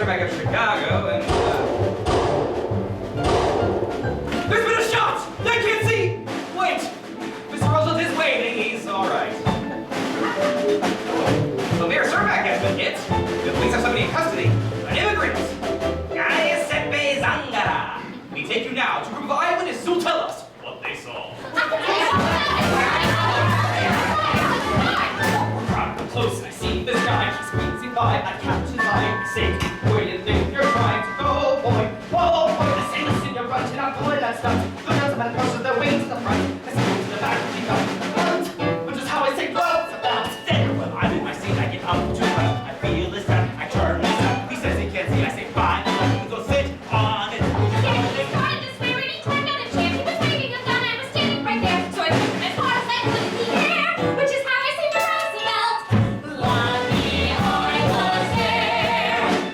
back up to Chicago, and there's been a shot! I can't see! Wait! Mr. Roosevelt is waiting, he's alright. The Mayor Cermak has been hit. The police have somebody in custody. An immigrant! Giuseppe Zangara! We take you now to a group of eyewitnesses who'll tell us what they saw. Close, and I see this guy, he's squeezing by, I catch his eye, say, where you think you're trying to go, boy? Whoa, boy, I say, listen, you're running, I'm going, that's stuff. The gentleman pushes their wings to the front, I say, to the back, we go, front, which is how I say, well, then, well, I'm in my seat, I get up to front, I feel this time, I turn this up, he says he can't see, I say, fine, let me go sit on it. He started this way, and he turned on a chair, he was waving a gun, I was standing right there, so I took him as far as I could in the air, which is how I say, Roosevelt.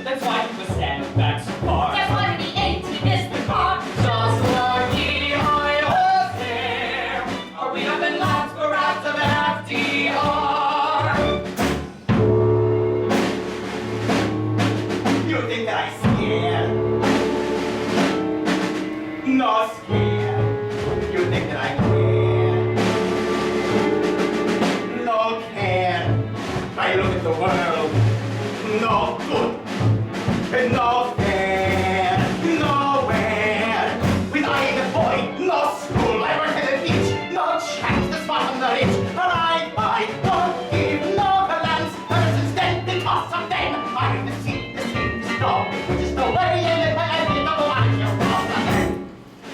That's why he was standing back so far. That's why when he ate, he missed the car. Just lucky I was there. Are we up in laps for out of FDR? You think that I scared? Not scared. You think that I care? No care. I look at the world. No good. And no fair, nowhere. With I the boy, no school, I work at the beach, no chance to spot on the rich. And I don't give no balance. Ever since then, because of them, I have the seat, the dog, which is the way in it, but I didn't know why you're wrong again.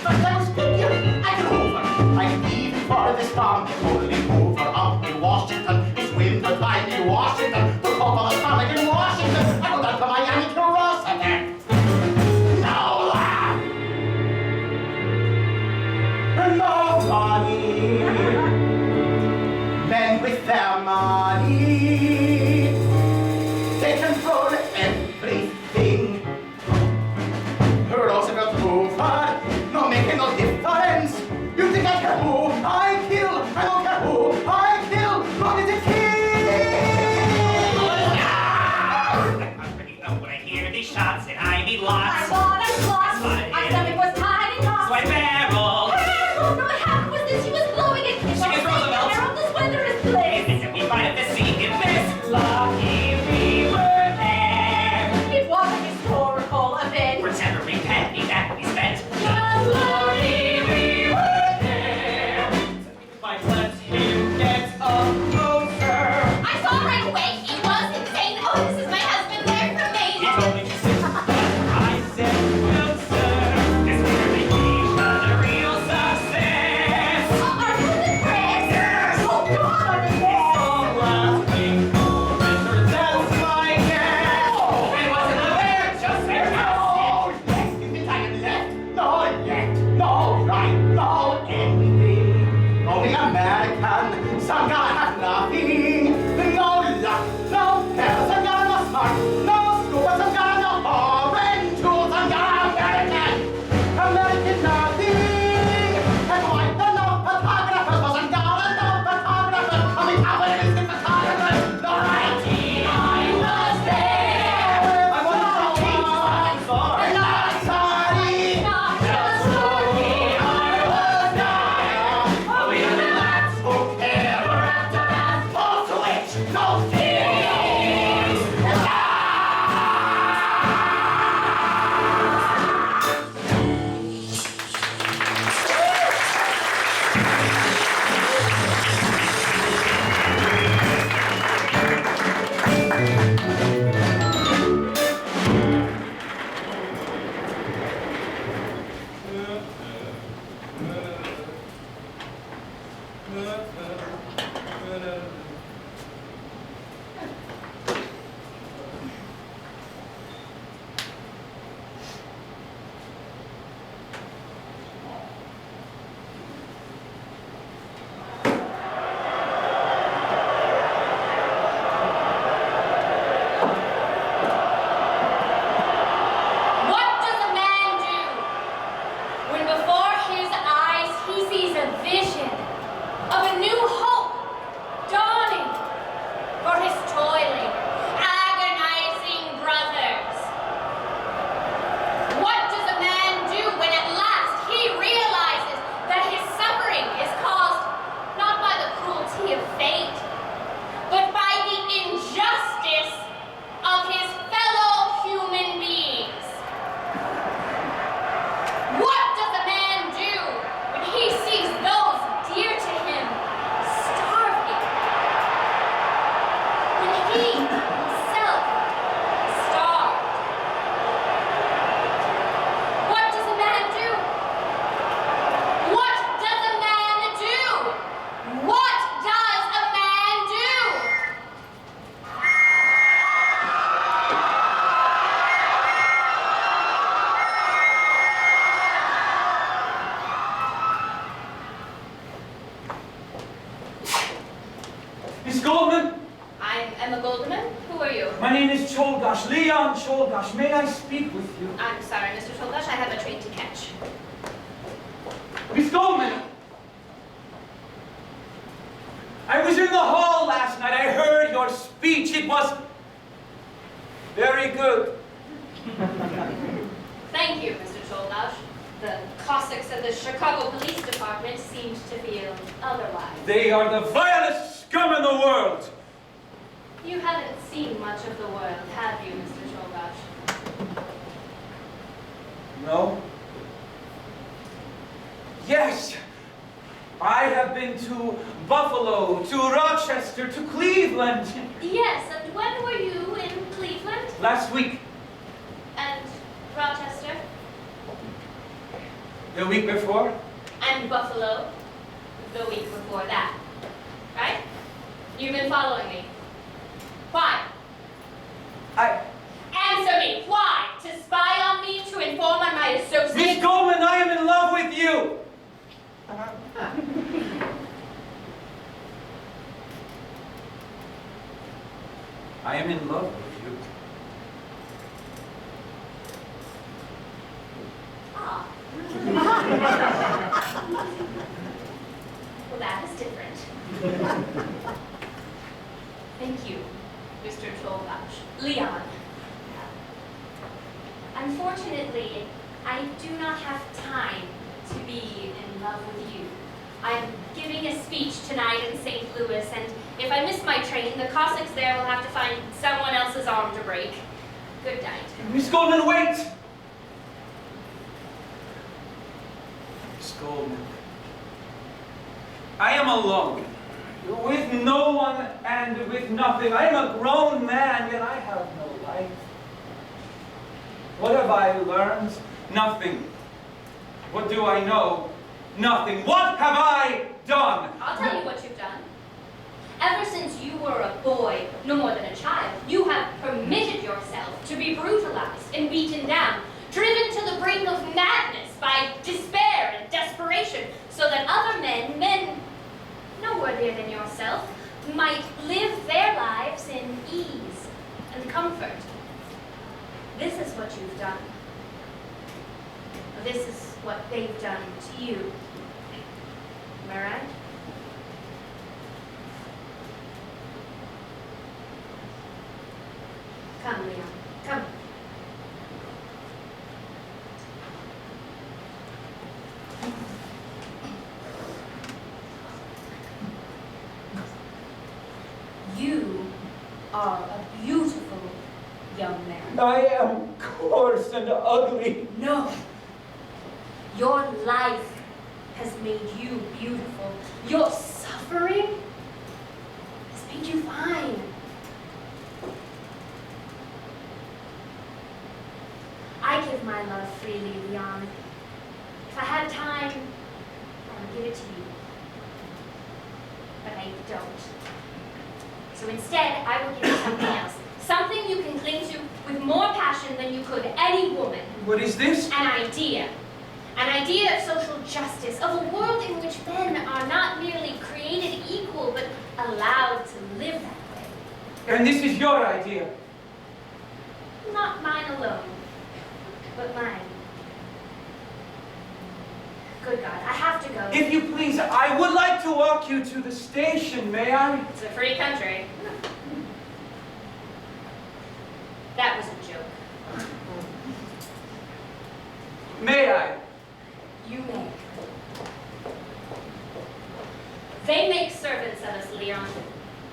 But I was figure, I can over. I can even for this bomb, only over up in Washington. It's winter time in Washington, to cover the stomach in Washington. I go down to Miami to Ross again. No laugh. No money. Men with their money, they control everything. Roosevelt over, no making no difference. You think I care who I kill? I don't care who I kill. What is it kill? When I hear these shots and I need I lots, thought I was lost. My stomach was tied in knots. so I barrel. No, what happened was this. She was blowing a kiss She on is the Roosevelt. air on this wondrous place. And we might have to see in this lucky we were there. It was a historical event. For every penny that we spent, Just lucky we were there. Like, let him get up closer. I saw right away he was insane. Oh, this is my husband there from He Maine. told me to sit. I said, well, sir, this is your vacation, a real success. Oh, are you the press? Yes. Oh, God, I'm So laughing, Mr. That's my guess. It wasn't a bear, just there. No, yes, you think I am left? No, yet, no, right, no, anything. Only American, some guy have nothing. No luck, no care, some guy no smart, no school, but some guy Cholgash, Leon Cholgash, may I speak with you? I'm sorry, Mr. Cholgash, I have a train to catch. Miss Goldman! I was in the hall last night. I heard your speech. It was very good. Thank you, Mr. Cholgash. The Cossacks of the Chicago Police Department seemed to feel otherwise. They are the vilest scum in the world. You haven't seen much of the world, have you, Mr. Cholgash? No? Yes. I have been to Buffalo, to Rochester, to Cleveland. Yes, and when were you in Cleveland? Last week. And Rochester? The week before. And Buffalo? The week before that. Right? You've been following me. Why? Answer me! Why? To spy on me? To inform on my associates? Miss Goldman, I am in love with you! I am in love with you. Ah. Well, that is different. Thank you, Mr. Cholgash. Leon. Unfortunately, I do not have time to be in love with you. I'm giving a speech tonight in St. Louis, and if I miss my train, the Cossacks there will have to find someone else's arm to break. Good night. Miss Goldman, wait! Miss Goldman, I am alone, with no one and with nothing. I am a grown man, yet I have no life. What have I learned? Nothing. What do I know? Nothing. What have I done? I'll tell you what you've done. Ever since you were a boy, no more than a child, you have permitted yourself to be brutalized and beaten down, driven to the brink of madness by despair and desperation, so that other men no worthier than yourself, might live their lives in ease and comfort. This is what you've done. This is what they've done to you. Am I right? Come, Leon. Come. You are a beautiful young man. I am coarse and ugly. No. Your life has made you beautiful. Your suffering has made you fine. I give my love freely, Leon. If I had time, I would give it to you. But I don't. So instead, I will give you something else. Something you can cling to with more passion than you could any woman. What is this? An idea. An idea of social justice, of a world in which men are not merely created equal, but allowed to live that way. And this is your idea. Not mine alone, but mine. Good God, I have to go. If you please, I would like to walk you to the station, may I? It's a free country. That was a joke. May I? You may. They make servants of us, Leon.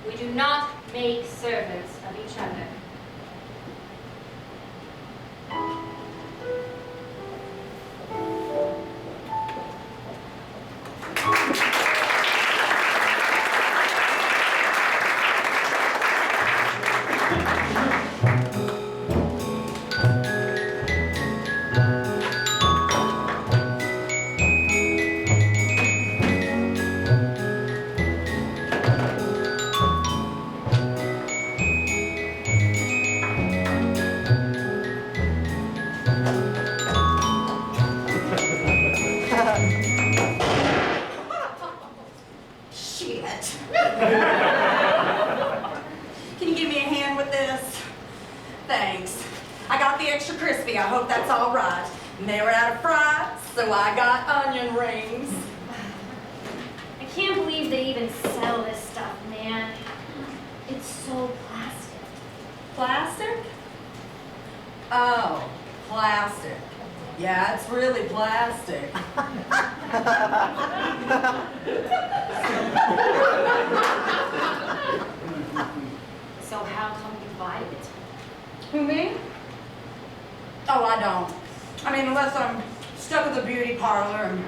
We do not make servants of each other. extra crispy. I hope that's all right. And they were out of fries, so I got onion rings. I can't believe they even sell this stuff, man. It's so plastic. Plastic? Oh, plastic. Yeah, it's really plastic. So how come you buy it? Who, me? Oh, I don't. I mean, unless I'm stuck at the beauty parlor and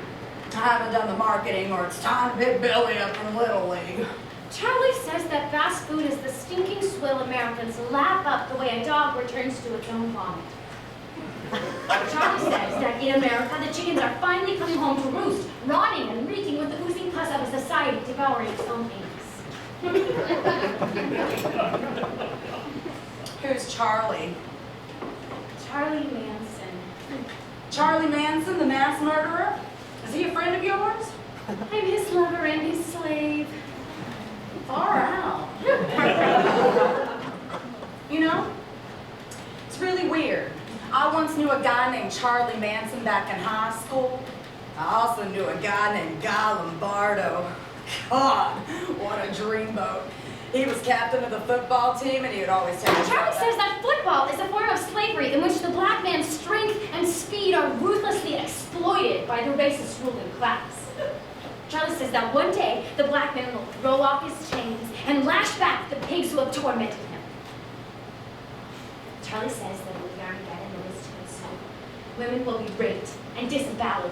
I haven't done the marketing, or it's time to pick Billy up from Little League. Charlie says that fast food is the stinking swill Americans lap up the way a dog returns to its own vomit. Charlie says that in America, the chickens are finally coming home to roost, rotting and reeking with the oozing pus of a society devouring its own anus. Who's Charlie? Charlie Manson. Charlie Manson, the mass murderer? Is he a friend of yours? I'm his lover and his slave. Far out. You know, it's really weird. I once knew a guy named Charlie Manson back in high school. I also knew a guy named Guy Lombardo. God, what a dreamboat. He was captain of the football team, and he would always tell me Charlie about says that football is a form of slavery in which the black man's strength and speed are ruthlessly exploited by the racist ruling class. Charlie says that one day, the black man will throw off his chains and lash back at the pigs who have tormented him. Charlie says that when the Armageddon is to ensue, women will be raped and disemboweled.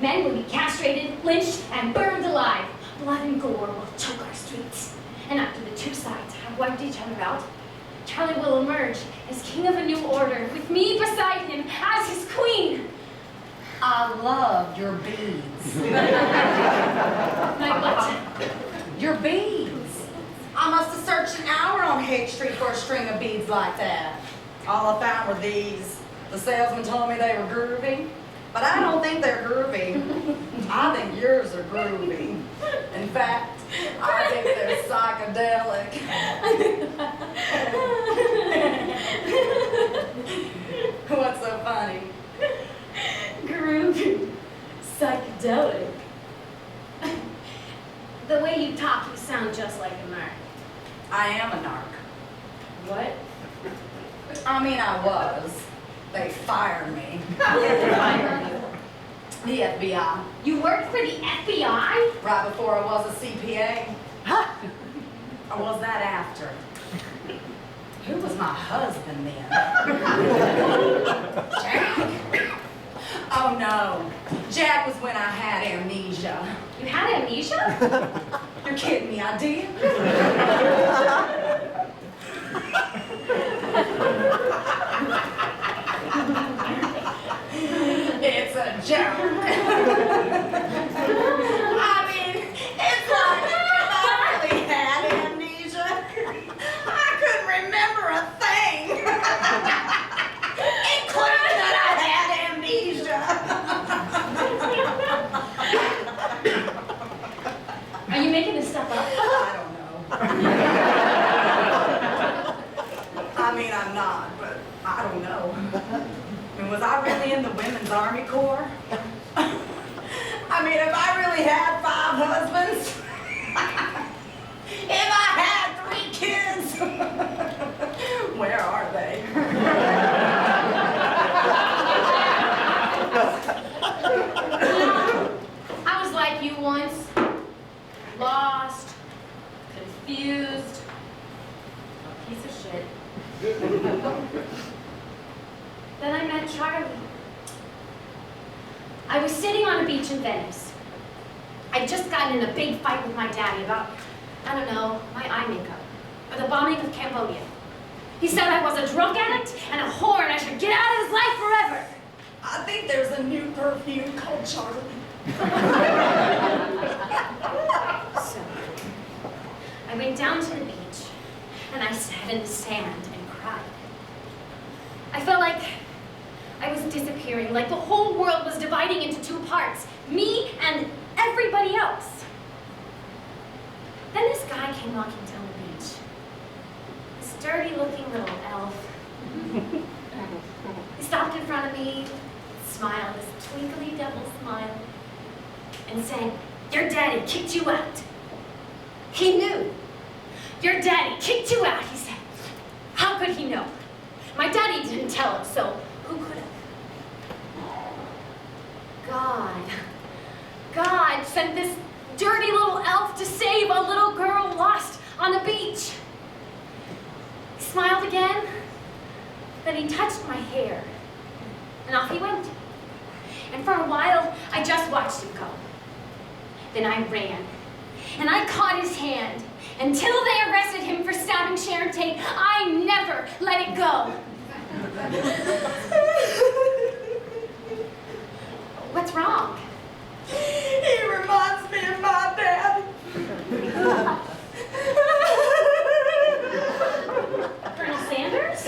Men will be castrated, lynched, and burned alive. Blood and gore will choke our streets. And after the two sides have wiped each other out, Charlie will emerge as king of a new order, with me beside him as his queen. I love your beads. My what? Your beads. I must have searched an hour on Haight Street for a string of beads like that. All I found were these. The salesman told me they were groovy, but I don't think they're groovy. I think yours are groovy. In fact, I think they're psychedelic. What's so funny? Groovy. Psychedelic. The way you talk, you sound just like a narc. I am a narc. What? I mean, I was. They fired me. The FBI. You worked for the FBI? Right before I was a CPA. Or was that after? Who was my husband then? Jack? Oh no. Jack was when I had amnesia. You had amnesia? You're kidding me, I did? It's a joke. I mean, it's like if I really had amnesia, I couldn't remember a thing, including that I had amnesia. Are you making this stuff up? I don't know. I mean, I'm not, but I don't know. And was I really in the Women's Army Corps? I mean, if I really had 5 husbands, if I had 3 kids, where are they? I was like you once. Lost, confused, a piece of shit. Then I met Charlie. I was sitting on a beach in Venice. I'd just gotten in a big fight with my daddy about, I don't know, my eye makeup, or the bombing of Cambodia. He said I was a drug addict and a whore and I should get out of his life forever. I think there's a new perfume called Charlie. So, I went down to the beach and I sat in the sand and cried. I felt like I was disappearing, like the whole world was dividing into 2 parts, me and everybody else. Then this guy came walking down the beach. This dirty-looking little elf. stopped in front of me, smiled this twinkly double smile, and said, "Your daddy kicked you out." He knew. "Your daddy kicked you out," he said. How could he know? My daddy didn't tell him, so who could have? God sent this dirty little elf to save a little girl lost on the beach. He smiled again, then he touched my hair, and off he went. And for a while, I just watched him go. Then I ran, and I caught his hand. Until they arrested him for stabbing Sharon Tate, I never let it go. What's wrong? He reminds me of my dad. Colonel Sanders?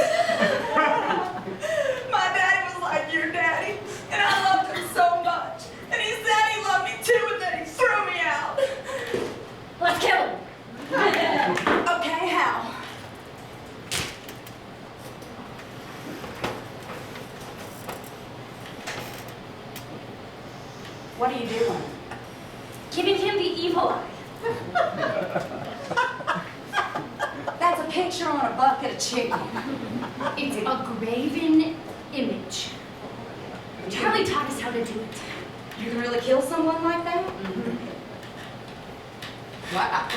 My daddy was like your daddy, and I loved him so much. And he said he loved me too, and then he threw me out. Let's kill him. Okay, how? What are you doing? Giving him the evil eye. That's a picture on a bucket of chicken. It's a graven image. Charlie taught us how to do it. You can really kill someone like that? Wow.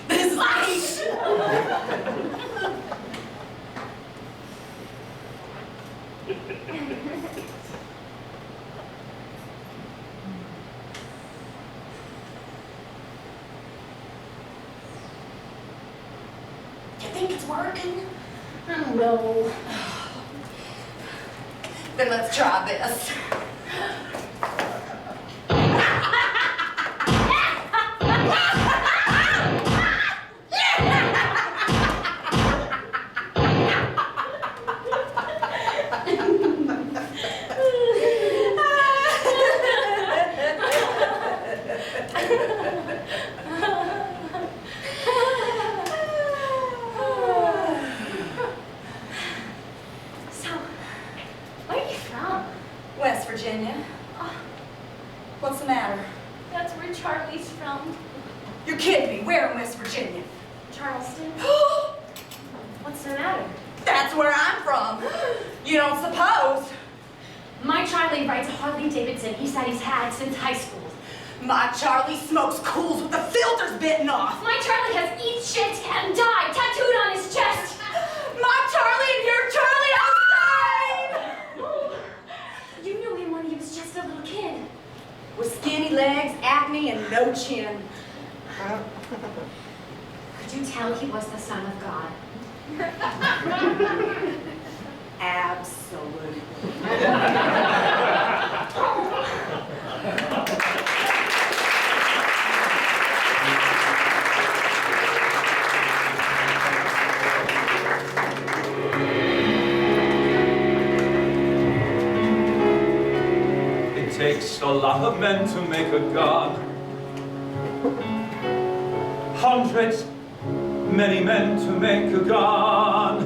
This life! You think it's working? No. Then let's try this. So, where are you from? West Virginia. Oh, What's the matter? that's where Charlie's from. You're kidding me. Where in West Virginia? Charleston. What's the matter? That's where I'm from. You don't suppose? My Charlie rides a Harley Davidson he said he's had since high school. My Charlie smokes cools with the filters bitten off. My Charlie has eat shit and die tattooed on his chest. My Charlie and your Charlie outside! You knew him when he was just a little kid. With skinny legs, acne, and no chin. Could you tell he was the son of God? Absolutely. It takes a lot of men to make a god. Hundreds, many men to make a god.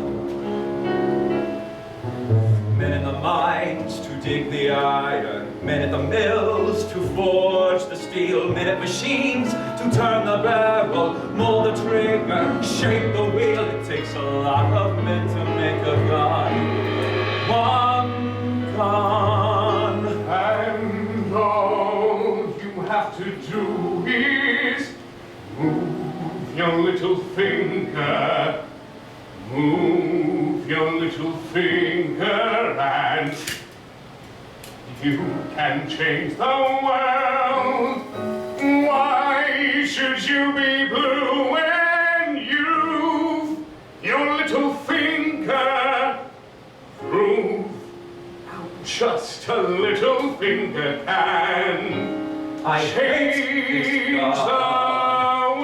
Men in the mines to dig the iron, men at the mills to forge the steel, men at machines to turn the barrel, mold the trigger, shape the wheel. It takes a lot of men to make a god. One gun. And all you have to do is move your little finger, move your little finger, and you can change the world. Why should you be blue when your little finger prove Just a little finger can I change hate the this God.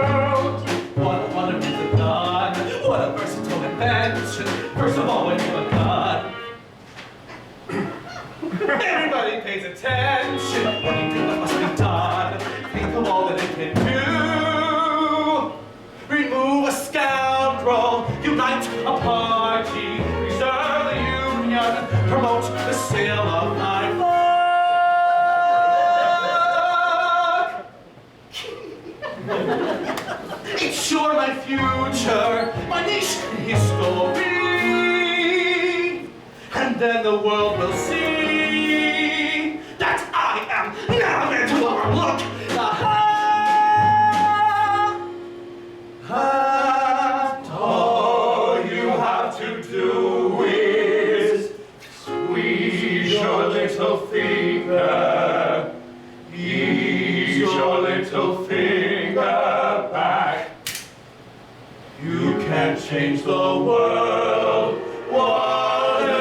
world. What a wonderful God, what a versatile invention. First of all, when you're a God, everybody pays attention. What you do, what must be done. Think of all that it can do. Remove a scoundrel, unite a party, preserve the union, promote the sale of my book. Ensure my future, my niche in history, and then the world will see that I am now meant to overlook. And All you have to do is squeeze your little finger, ease your little finger back. You can't change the world, whatever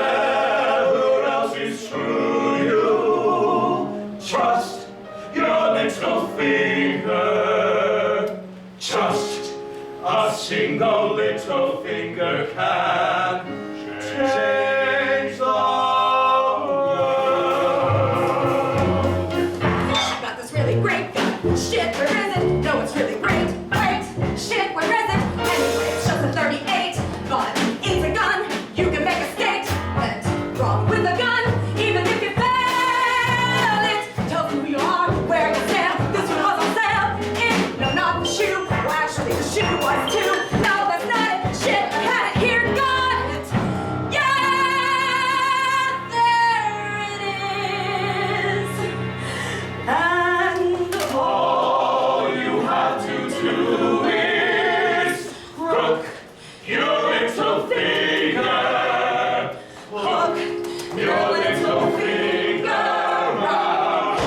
else is through you. Trust your little finger, just a single little finger can change the world. Got this really great gun. Shit, where is it? No, it's really great. Great. Shit, where is it? Anyway, it's just a 38. But it's a gun. You can make a statement. Wrong with a gun, even if you fail it. Tells you who you are, where you stand. This one was on sale. No, not the shoe. Well, actually, the shoe was too. No, that's not it. Shit, I had it here. Got it. Yeah, there it is. And All you have to do is crook your little finger, hook your little finger round.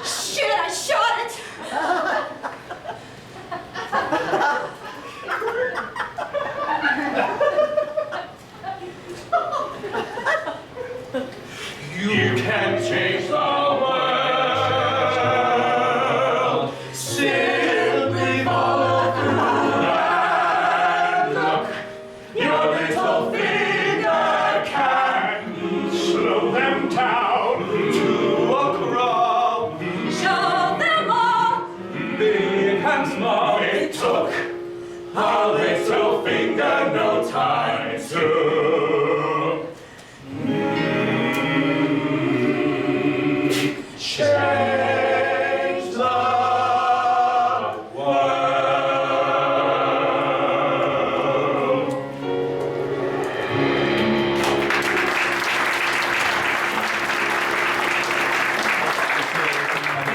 Shit, I shot it. You can change the world. Simply follow through and look. Your little finger can slow them down to a crawl. Show them all. big and small. It took a little finger no time to change the world.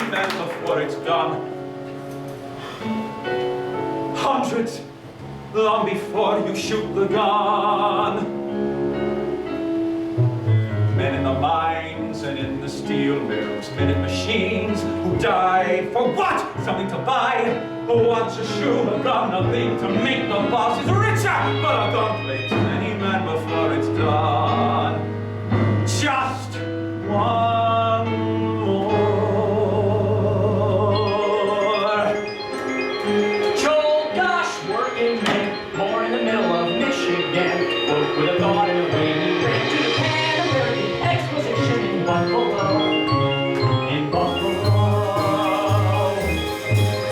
Even before it's done. Hundreds, long before you shoot the gun. Men in the mines and in the steel mills, men in machines who die for what? Something to buy. Who wants a shoe, a gun, a thing to make the bosses richer? But a gun plays many men before it's done. Just one more. Joel Gosh, working man, born in the middle of Michigan, woke with a thought and away he ran to the Pan American Exposition in Buffalo. In Buffalo.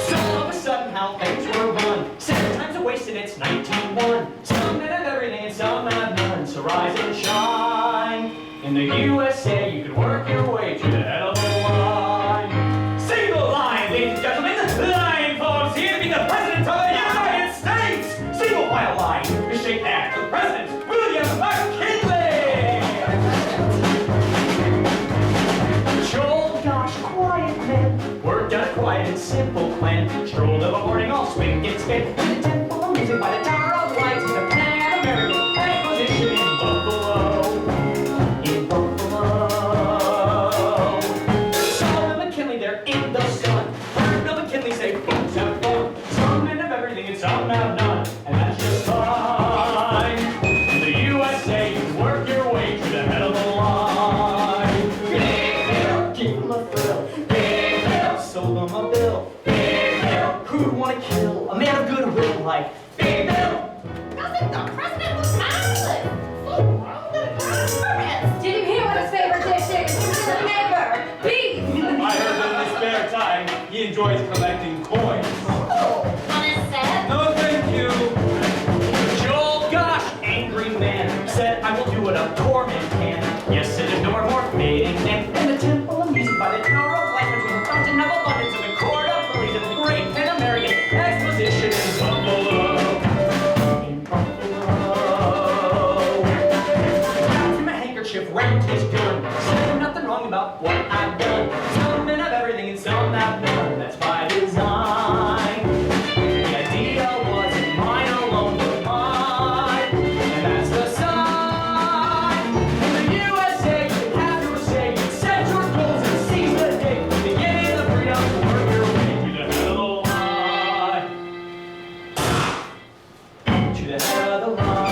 So all of a sudden how things were run. 7 times a waste and it's 19-1. Some men have everything and some have none. So rise and shine. In the USA you can work your way to the head of the line. Single line, ladies and gentlemen. Line forms here to be the President of the United States. Single file line to shake hands with President William McKinley. Joel Gosh, quiet man, worked on a quiet and simple plan. Strolled of a morning all swing and spin in the temple of music by the Tower of Light in the Pan American Exposition in Buffalo. In Buffalo. Saw McKinley there in the sun. Heard Bill McKinley say, folks have fun. Some men have everything and some have none. And that's Bill. The president was fabulous. Full grown and permits. Did you hear what his favorite dish is? He's a neighbor. Beef. I heard that in his spare time, he enjoys collecting coins. Oh, on his set. No, thank you. Joel, gosh, angry man, said I will do what a poor man can. Yes, and ignore more fading and in the temple of music by the tower of life between the fountain of abundance and the court of lilies and the great Pan American Exposition in Buffalo. In Buffalo. From a handkerchief round his gun, said nothing wrong about what I've done. Some men have everything and some have none. That's by design. The idea wasn't mine alone, but mine. And that's the sign. In the USA, you have your say. You set your goals and seize the day. Beginning the freedom to work your way to the head of the line. To the head of the line.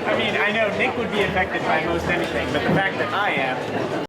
I mean, I know Nick would be affected by most anything, but the fact that I am,